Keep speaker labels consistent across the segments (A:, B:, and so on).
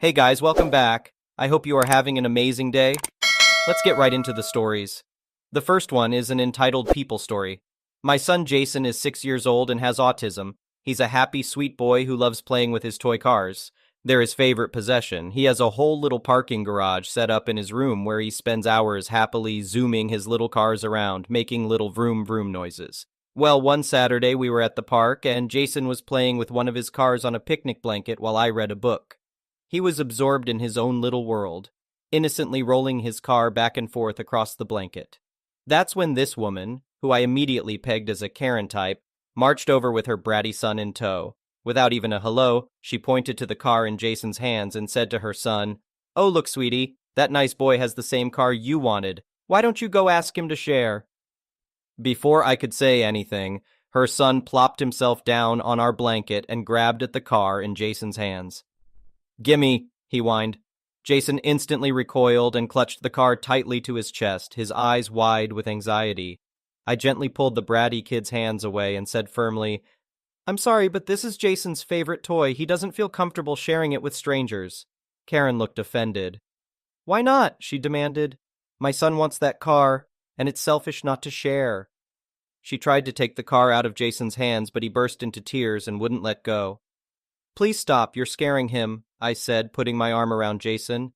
A: Hey guys, welcome back. I hope you are having an amazing day. Let's get right into the stories. The first one is an entitled people story. My son Jason is 6 years old and has autism. He's a happy, sweet boy who loves playing with his toy cars. They're his favorite possession. He has a whole little parking garage set up in his room where he spends hours happily zooming his little cars around, making little vroom vroom noises. Well, one Saturday we were at the park and Jason was playing with one of his cars on a picnic blanket while I read a book. He was absorbed in his own little world, innocently rolling his car back and forth across the blanket. That's when this woman, who I immediately pegged as a Karen type, marched over with her bratty son in tow. Without even a hello, she pointed to the car in Jason's hands and said to her son, "Oh, look, sweetie, that nice boy has the same car you wanted. Why don't you go ask him to share?" Before I could say anything, her son plopped himself down on our blanket and grabbed at the car in Jason's hands. "Gimme," he whined. Jason instantly recoiled and clutched the car tightly to his chest, his eyes wide with anxiety. I gently pulled the bratty kid's hands away and said firmly, "I'm sorry, but this is Jason's favorite toy. He doesn't feel comfortable sharing it with strangers." Karen looked offended. "Why not?" she demanded. "My son wants that car, and it's selfish not to share." She tried to take the car out of Jason's hands, but he burst into tears and wouldn't let go. "Please stop, you're scaring him," I said, putting my arm around Jason.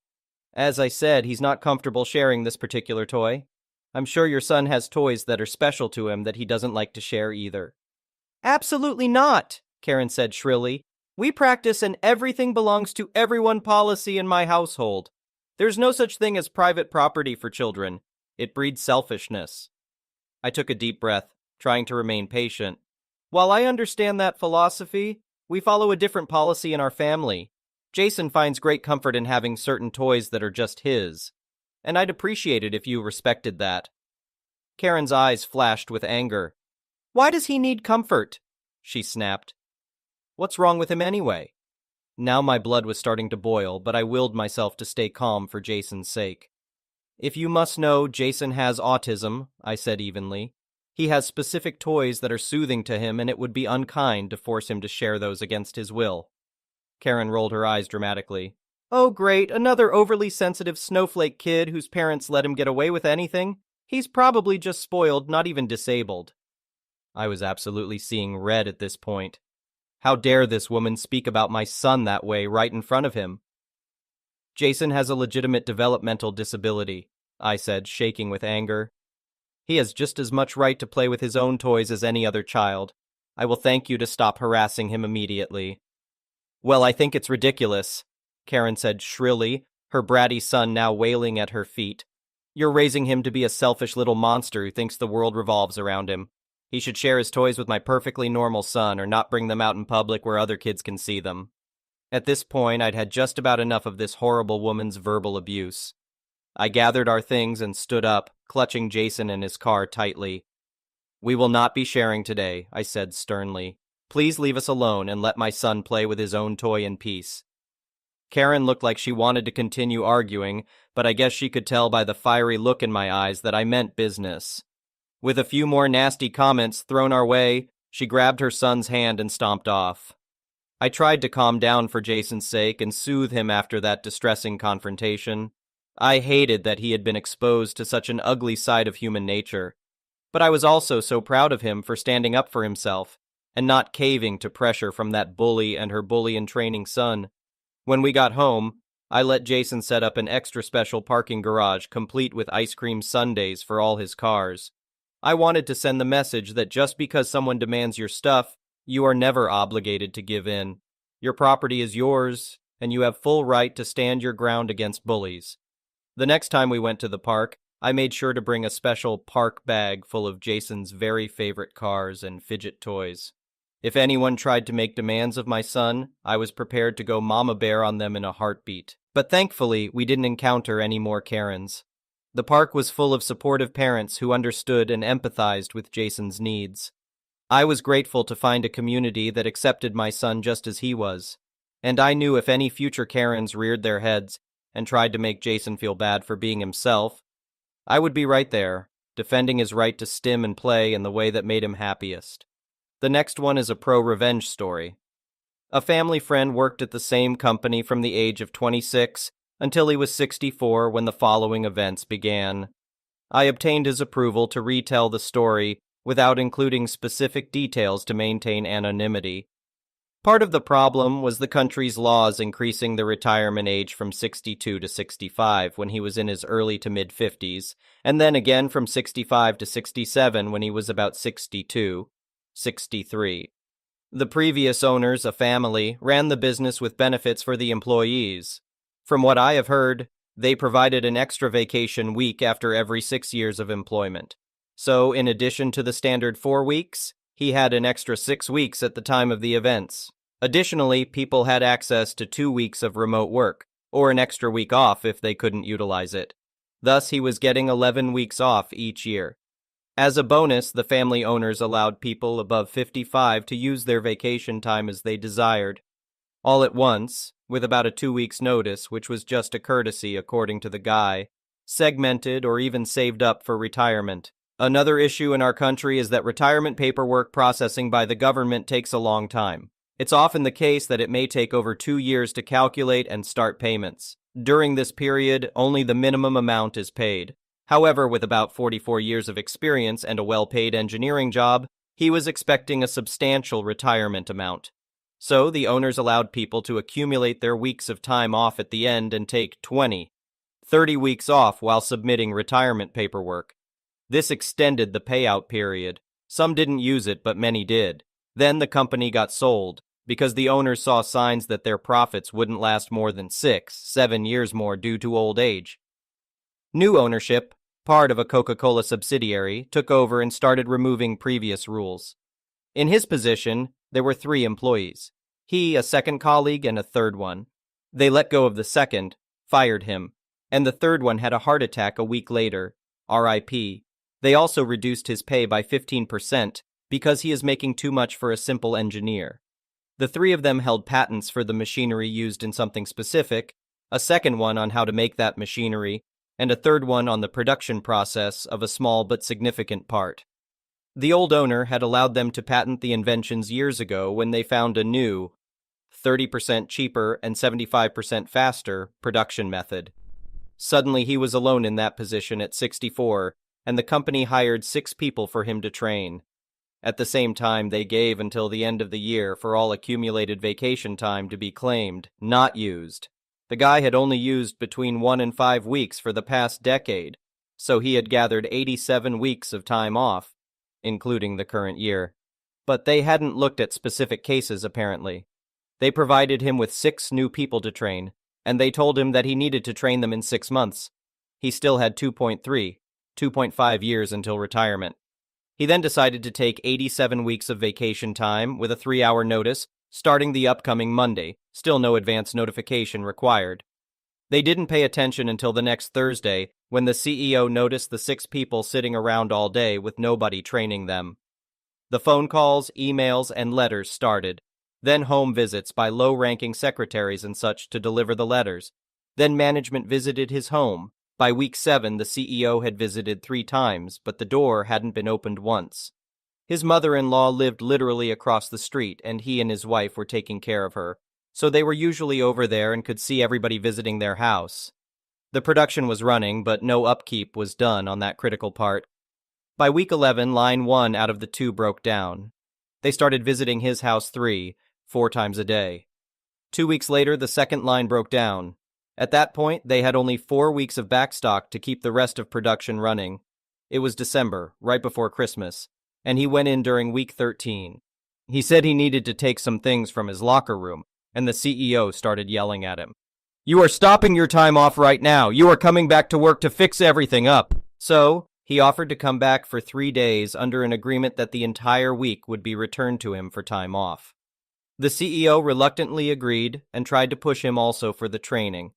A: "As I said, he's not comfortable sharing this particular toy. I'm sure your son has toys that are special to him that he doesn't like to share either." "Absolutely not," Karen said shrilly. "We practice an everything belongs to everyone policy in my household. There's no such thing as private property for children. It breeds selfishness." I took a deep breath, trying to remain patient. "While I understand that philosophy, we follow a different policy in our family. Jason finds great comfort in having certain toys that are just his, and I'd appreciate it if you respected that." Karen's eyes flashed with anger. "Why does he need comfort?" she snapped. "What's wrong with him anyway?" Now my blood was starting to boil, but I willed myself to stay calm for Jason's sake. "If you must know, Jason has autism," I said evenly. "He has specific toys that are soothing to him, and it would be unkind to force him to share those against his will." Karen rolled her eyes dramatically. "Oh, great, another overly sensitive snowflake kid whose parents let him get away with anything. He's probably just spoiled, not even disabled." I was absolutely seeing red at this point. How dare this woman speak about my son that way right in front of him? "Jason has a legitimate developmental disability," I said, shaking with anger. "He has just as much right to play with his own toys as any other child. I will thank you to stop harassing him immediately." "Well, I think it's ridiculous," Karen said shrilly, her bratty son now wailing at her feet. "You're raising him to be a selfish little monster who thinks the world revolves around him. He should share his toys with my perfectly normal son or not bring them out in public where other kids can see them." At this point, I'd had just about enough of this horrible woman's verbal abuse. I gathered our things and stood up, clutching Jason and his car tightly. "We will not be sharing today," I said sternly. "Please leave us alone and let my son play with his own toy in peace." Karen looked like she wanted to continue arguing, but I guess she could tell by the fiery look in my eyes that I meant business. With a few more nasty comments thrown our way, she grabbed her son's hand and stomped off. I tried to calm down for Jason's sake and soothe him after that distressing confrontation. I hated that he had been exposed to such an ugly side of human nature, but I was also so proud of him for standing up for himself and not caving to pressure from that bully and her bully-in-training son. When we got home, I let Jason set up an extra special parking garage complete with ice cream sundaes for all his cars. I wanted to send the message that just because someone demands your stuff, you are never obligated to give in. Your property is yours, and you have full right to stand your ground against bullies. The next time we went to the park, I made sure to bring a special park bag full of Jason's very favorite cars and fidget toys. If anyone tried to make demands of my son, I was prepared to go mama bear on them in a heartbeat. But thankfully, we didn't encounter any more Karens. The park was full of supportive parents who understood and empathized with Jason's needs. I was grateful to find a community that accepted my son just as he was, and I knew if any future Karens reared their heads and tried to make Jason feel bad for being himself, I would be right there, defending his right to stim and play in the way that made him happiest. The next one is a pro-revenge story. A family friend worked at the same company from the age of 26 until he was 64 when the following events began. I obtained his approval to retell the story without including specific details to maintain anonymity. Part of the problem was the country's laws increasing the retirement age from 62 to 65 when he was in his early to mid-50s, and then again from 65 to 67 when he was about 62, 63. The previous owners, a family, ran the business with benefits for the employees. From what I have heard, they provided an extra vacation week after every 6 years of employment. So, in addition to the standard 4 weeks, he had an extra 6 weeks at the time of the events. Additionally, people had access to 2 weeks of remote work, or an extra week off if they couldn't utilize it. Thus, he was getting 11 weeks off each year. As a bonus, the family owners allowed people above 55 to use their vacation time as they desired, all at once, with about a 2 weeks' notice, which was just a courtesy according to the guy, segmented or even saved up for retirement. Another issue in our country is that retirement paperwork processing by the government takes a long time. It's often the case that it may take over 2 years to calculate and start payments. During this period, only the minimum amount is paid. However, with about 44 years of experience and a well-paid engineering job, he was expecting a substantial retirement amount. So, the owners allowed people to accumulate their weeks of time off at the end and take 20, 30 weeks off while submitting retirement paperwork. This extended the payout period. Some didn't use it, but many did. Then the company got sold, because the owners saw signs that their profits wouldn't last more than 6, 7 years more due to old age. New ownership, part of a Coca-Cola subsidiary, took over and started removing previous rules. In his position, there were 3 employees. He, a second colleague, and a third one. They let go of the second, fired him, and the third one had a heart attack a week later, RIP. They also reduced his pay by 15% because he is making too much for a simple engineer. The 3 of them held patents for the machinery used in something specific, a second one on how to make that machinery, and a third one on the production process of a small but significant part. The old owner had allowed them to patent the inventions years ago when they found a new, 30% cheaper and 75% faster production method. Suddenly he was alone in that position at 64, and the company hired 6 people for him to train. At the same time, they gave until the end of the year for all accumulated vacation time to be claimed, not used. The guy had only used between 1 and 5 weeks for the past decade, so he had gathered 87 weeks of time off, including the current year. But they hadn't looked at specific cases, apparently. They provided him with 6 new people to train, and they told him that he needed to train them in 6 months. He still had 2.5 years until retirement. He then decided to take 87 weeks of vacation time with a 3-hour notice, starting the upcoming Monday, still no advance notification required. They didn't pay attention until the next Thursday, when the CEO noticed the 6 people sitting around all day with nobody training them. The phone calls, emails, and letters started. Then home visits by low-ranking secretaries and such to deliver the letters. Then management visited his home. By week 7, the CEO had visited 3 times, but the door hadn't been opened once. His mother-in-law lived literally across the street, and he and his wife were taking care of her, so they were usually over there and could see everybody visiting their house. The production was running, but no upkeep was done on that critical part. By week 11, line 1 out of the 2 broke down. They started visiting his house 4 times a day. 2 weeks later, the second line broke down. At that point, they had only 4 weeks of backstock to keep the rest of production running. It was December, right before Christmas, and he went in during week 13. He said he needed to take some things from his locker room, and the CEO started yelling at him. "You are stopping your time off right now. You are coming back to work to fix everything up." So, he offered to come back for 3 days under an agreement that the entire week would be returned to him for time off. The CEO reluctantly agreed and tried to push him also for the training.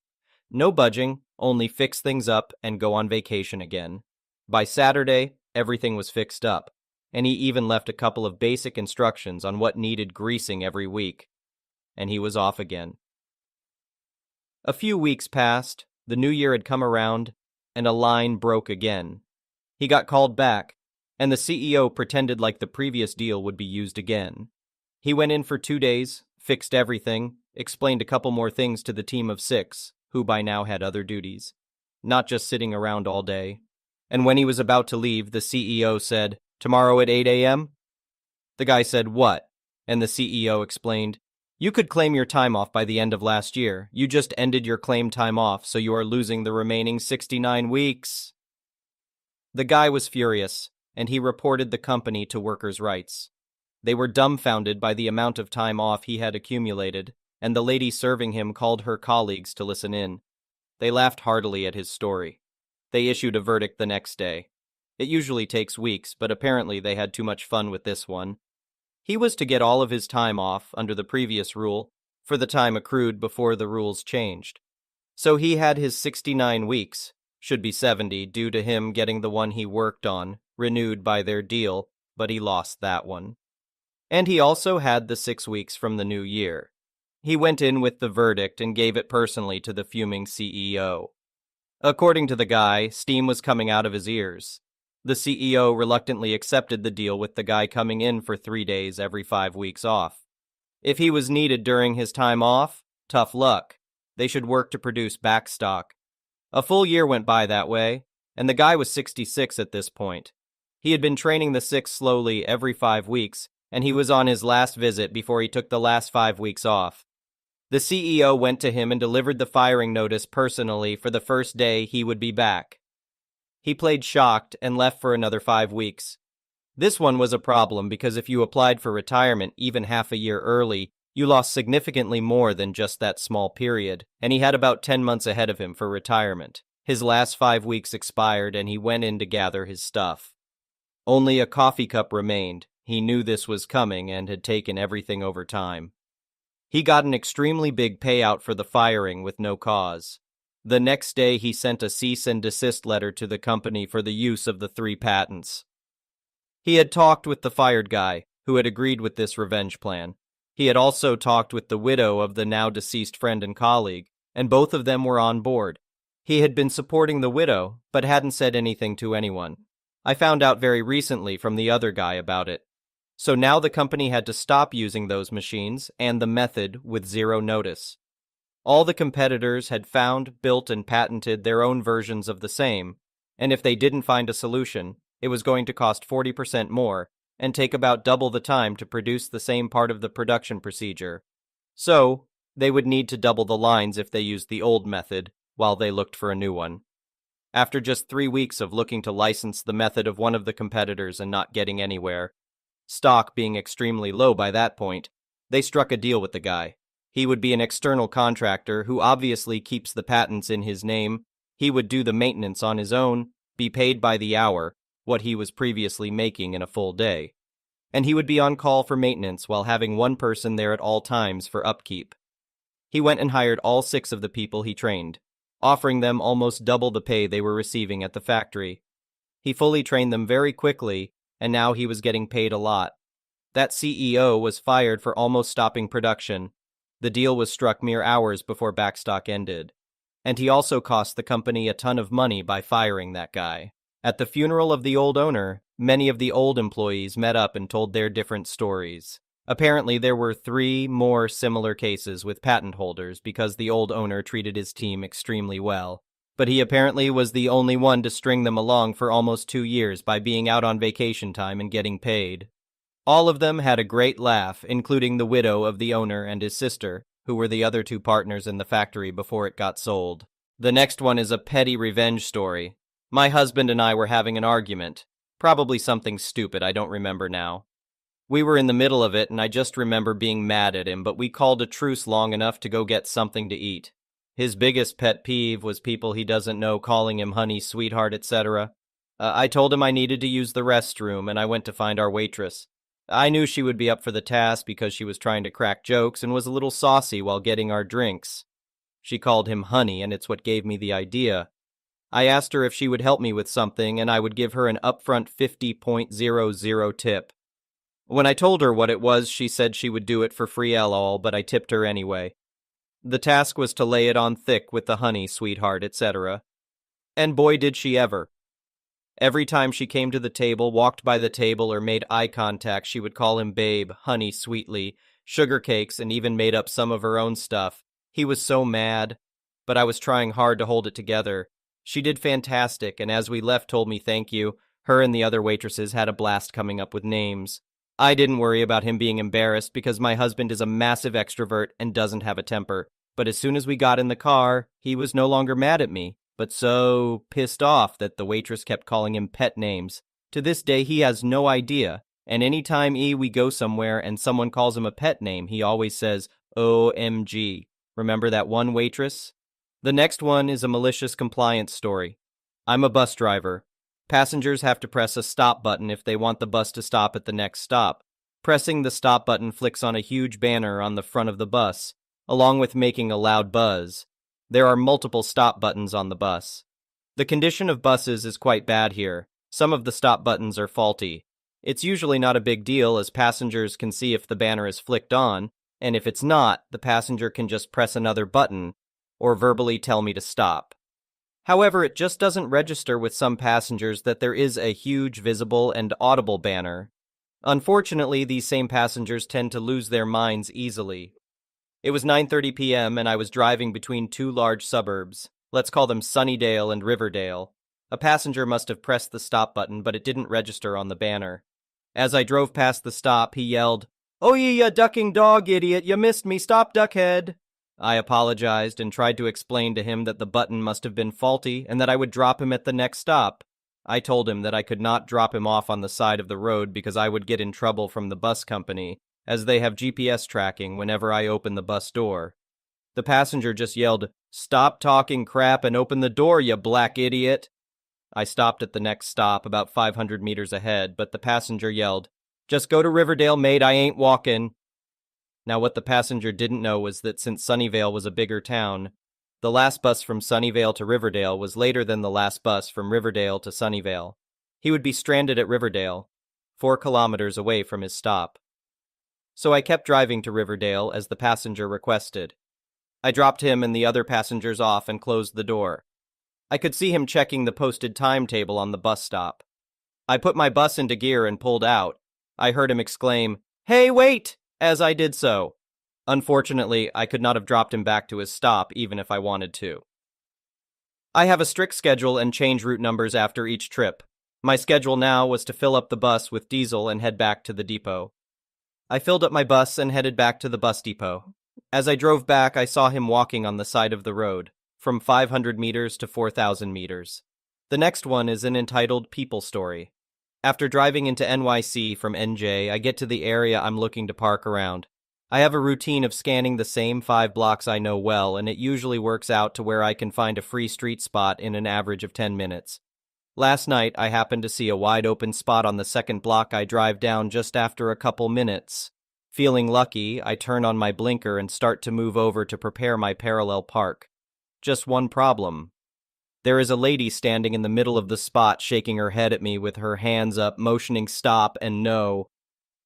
A: No budging, only fix things up and go on vacation again. By Saturday, everything was fixed up, and he even left a couple of basic instructions on what needed greasing every week, and he was off again. A few weeks passed, the new year had come around, and a line broke again. He got called back, and the CEO pretended like the previous deal would be used again. He went in for 2 days, fixed everything, explained a couple more things to the team of 6, who by now had other duties, not just sitting around all day. And when he was about to leave, the CEO said, "Tomorrow at 8 a.m.?" The guy said, "What?" And the CEO explained, "You could claim your time off by the end of last year. You just ended your claim time off, so you are losing the remaining 69 weeks. The guy was furious, and he reported the company to workers' rights. They were dumbfounded by the amount of time off he had accumulated, and the lady serving him called her colleagues to listen in. They laughed heartily at his story. They issued a verdict the next day. It usually takes weeks, but apparently they had too much fun with this one. He was to get all of his time off, under the previous rule, for the time accrued before the rules changed. So he had his 69 weeks, should be 70 due to him getting the one he worked on, renewed by their deal, but he lost that one. And he also had the 6 weeks from the new year. He went in with the verdict and gave it personally to the fuming CEO. According to the guy, steam was coming out of his ears. The CEO reluctantly accepted the deal with the guy coming in for 3 days every 5 weeks off. If he was needed during his time off, tough luck. They should work to produce backstock. A full year went by that way, and the guy was 66 at this point. He had been training the 6 slowly every 5 weeks, and he was on his last visit before he took the last 5 weeks off. The CEO went to him and delivered the firing notice personally for the first day he would be back. He played shocked and left for another 5 weeks. This one was a problem because if you applied for retirement even half a year early, you lost significantly more than just that small period, and he had about 10 months ahead of him for retirement. His last 5 weeks expired and he went in to gather his stuff. Only a coffee cup remained. He knew this was coming and had taken everything over time. He got an extremely big payout for the firing with no cause. The next day he sent a cease and desist letter to the company for the use of the 3 patents. He had talked with the fired guy, who had agreed with this revenge plan. He had also talked with the widow of the now deceased friend and colleague, and both of them were on board. He had been supporting the widow, but hadn't said anything to anyone. I found out very recently from the other guy about it. So now the company had to stop using those machines and the method with 0 notice. All the competitors had found, built, and patented their own versions of the same, and if they didn't find a solution, it was going to cost 40% more and take about double the time to produce the same part of the production procedure. So, they would need to double the lines if they used the old method, while they looked for a new one. After just 3 weeks of looking to license the method of one of the competitors and not getting anywhere, stock being extremely low by that point, they struck a deal with the guy. He would be an external contractor who obviously keeps the patents in his name. He would do the maintenance on his own, be paid by the hour, what he was previously making in a full day. And he would be on call for maintenance while having one person there at all times for upkeep. He went and hired all 6 of the people he trained, offering them almost double the pay they were receiving at the factory. He fully trained them very quickly, and now he was getting paid a lot. That CEO was fired for almost stopping production. The deal was struck mere hours before backstock ended. And he also cost the company a ton of money by firing that guy. At the funeral of the old owner, many of the old employees met up and told their different stories. Apparently, there were 3 more similar cases with patent holders because the old owner treated his team extremely well. But he apparently was the only one to string them along for almost 2 years by being out on vacation time and getting paid. All of them had a great laugh, including the widow of the owner and his sister, who were the other 2 partners in the factory before it got sold. The next one is a petty revenge story. My husband and I were having an argument. Probably something stupid, I don't remember now. We were in the middle of it, and I just remember being mad at him, but we called a truce long enough to go get something to eat. His biggest pet peeve was people he doesn't know calling him honey, sweetheart, etc. I told him I needed to use the restroom, and I went to find our waitress. I knew she would be up for the task because she was trying to crack jokes and was a little saucy while getting our drinks. She called him honey, and it's what gave me the idea. I asked her if she would help me with something, and I would give her an upfront 50.00 tip. When I told her what it was, she said she would do it for free LOL, but I tipped her anyway. The task was to lay it on thick with the honey, sweetheart, etc. And boy did she ever. Every time she came to the table, walked by the table, or made eye contact, she would call him babe, honey, sweetly, sugar cakes, and even made up some of her own stuff. He was so mad, but I was trying hard to hold it together. She did fantastic, and as we left told me thank you. Her and the other waitresses had a blast coming up with names. I didn't worry about him being embarrassed because my husband is a massive extrovert and doesn't have a temper. But as soon as we got in the car, he was no longer mad at me, but so pissed off that the waitress kept calling him pet names. To this day, he has no idea, and anytime we go somewhere and someone calls him a pet name, he always says, OMG. Remember that one waitress? The next one is a malicious compliance story. I'm a bus driver. Passengers have to press a stop button if they want the bus to stop at the next stop. Pressing the stop button flicks on a huge banner on the front of the bus, along with making a loud buzz. There are multiple stop buttons on the bus. The condition of buses is quite bad here. Some of the stop buttons are faulty. It's usually not a big deal as passengers can see if the banner is flicked on, and if it's not, the passenger can just press another button or verbally tell me to stop. However, it just doesn't register with some passengers that there is a huge visible and audible banner. Unfortunately, these same passengers tend to lose their minds easily. It was 9:30 p.m. and I was driving between two large suburbs. Let's call them Sunnydale and Riverdale. A passenger must have pressed the stop button, but it didn't register on the banner. As I drove past the stop, he yelled, "Oh, you ducking dog, idiot, you missed me, stop, duckhead." I apologized and tried to explain to him that the button must have been faulty and that I would drop him at the next stop. I told him that I could not drop him off on the side of the road because I would get in trouble from the bus company, as they have GPS tracking whenever I open the bus door. The passenger just yelled, "Stop talking crap and open the door, you black idiot." I stopped at the next stop about 500 meters ahead, but the passenger yelled, "Just go to Riverdale, mate, I ain't walking." Now what the passenger didn't know was that since Sunnyvale was a bigger town, the last bus from Sunnyvale to Riverdale was later than the last bus from Riverdale to Sunnyvale. He would be stranded at Riverdale, 4 kilometers away from his stop. So I kept driving to Riverdale as the passenger requested. I dropped him and the other passengers off and closed the door. I could see him checking the posted timetable on the bus stop. I put my bus into gear and pulled out. I heard him exclaim, "Hey, wait!" as I did so. Unfortunately, I could not have dropped him back to his stop even if I wanted to. I have a strict schedule and change route numbers after each trip. My schedule now was to fill up the bus with diesel and head back to the depot. I filled up my bus and headed back to the bus depot. As I drove back, I saw him walking on the side of the road, from 500 meters to 4,000 meters. The next one is an entitled People story. After driving into NYC from NJ, I get to the area I'm looking to park around. I have a routine of scanning the same 5 blocks I know well, and it usually works out to where I can find a free street spot in an average of 10 minutes. Last night, I happened to see a wide open spot on the second block I drive down just after a couple minutes. Feeling lucky, I turn on my blinker and start to move over to prepare my parallel park. Just one problem. There is a lady standing in the middle of the spot shaking her head at me with her hands up, motioning stop and no.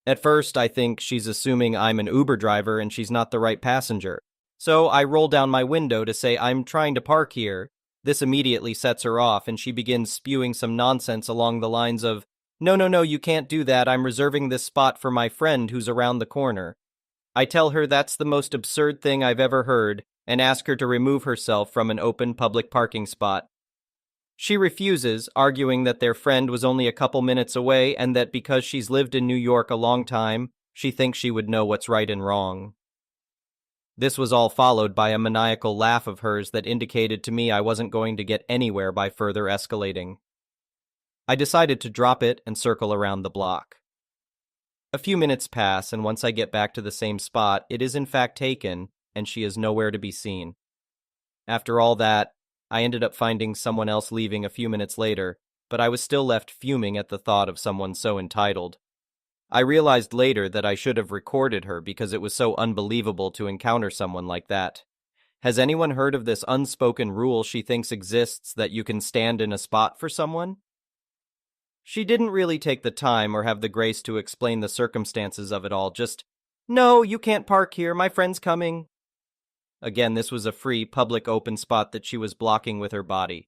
A: At first, I think she's assuming I'm an Uber driver and she's not the right passenger. So I roll down my window to say I'm trying to park here. This immediately sets her off and she begins spewing some nonsense along the lines of, No, you can't do that. I'm reserving this spot for my friend who's around the corner." I tell her that's the most absurd thing I've ever heard and ask her to remove herself from an open public parking spot. She refuses, arguing that their friend was only a couple minutes away and that because she's lived in New York a long time, she thinks she would know what's right and wrong. This was all followed by a maniacal laugh of hers that indicated to me I wasn't going to get anywhere by further escalating. I decided to drop it and circle around the block. A few minutes pass, and once I get back to the same spot, it is in fact taken, and she is nowhere to be seen. After all that, I ended up finding someone else leaving a few minutes later, but I was still left fuming at the thought of someone so entitled. I realized later that I should have recorded her because it was so unbelievable to encounter someone like that. Has anyone heard of this unspoken rule she thinks exists that you can stand in a spot for someone? She didn't really take the time or have the grace to explain the circumstances of it all, just, "No, you can't park here, my friend's coming." Again, this was a free, public open spot that she was blocking with her body.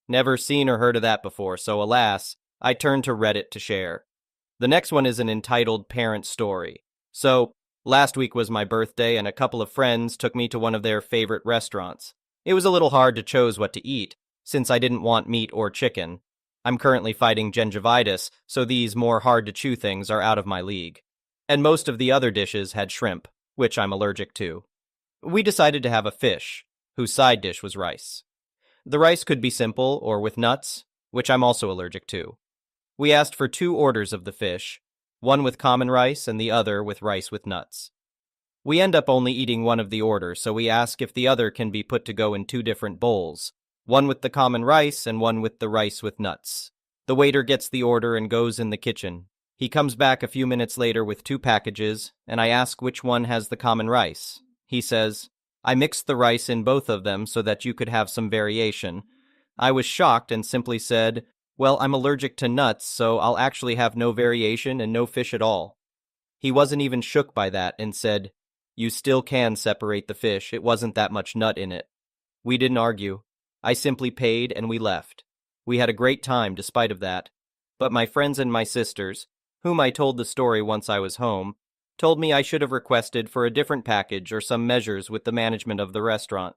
A: Never seen or heard of that before, so alas, I turned to Reddit to share. The next one is an entitled parent story. So, Last week was my birthday, and a couple of friends took me to one of their favorite restaurants. It was a little hard to choose what to eat, since I didn't want meat or chicken. I'm currently fighting gingivitis, so these more hard-to-chew things are out of my league. And most of the other dishes had shrimp, which I'm allergic to. We decided to have a fish, whose side dish was rice. The rice could be simple or with nuts, which I'm also allergic to. We asked for 2 orders of the fish, one with common rice and the other with rice with nuts. We end up only eating one of the orders, so we ask if the other can be put to go in 2 different bowls, one with the common rice and one with the rice with nuts. The waiter gets the order and goes in the kitchen. He comes back a few minutes later with 2 packages, and I ask which one has the common rice. He says, "I mixed the rice in both of them so that you could have some variation." I was shocked and simply said, "Well, I'm allergic to nuts, so I'll actually have no variation and no fish at all." He wasn't even shook by that and said, "You still can separate the fish, it wasn't that much nut in it." We didn't argue. I simply paid and we left. We had a great time despite of that. But my friends and my sisters, whom I told the story once I was home, told me I should have requested for a different package or some measures with the management of the restaurant.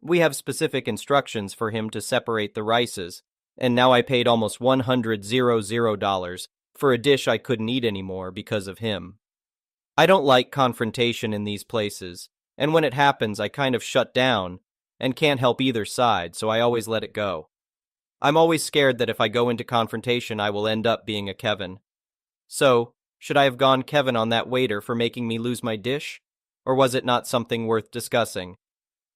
A: We have specific instructions for him to separate the rices, and now I paid almost $100 for a dish I couldn't eat anymore because of him. I don't like confrontation in these places, and when it happens I kind of shut down and can't help either side, so I always let it go. I'm always scared that if I go into confrontation I will end up being a Kevin. So, should I have gone Kevin on that waiter for making me lose my dish? Or was it not something worth discussing?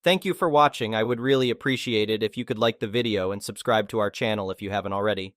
A: Thank you for watching. I would really appreciate it if you could like the video and subscribe to our channel if you haven't already.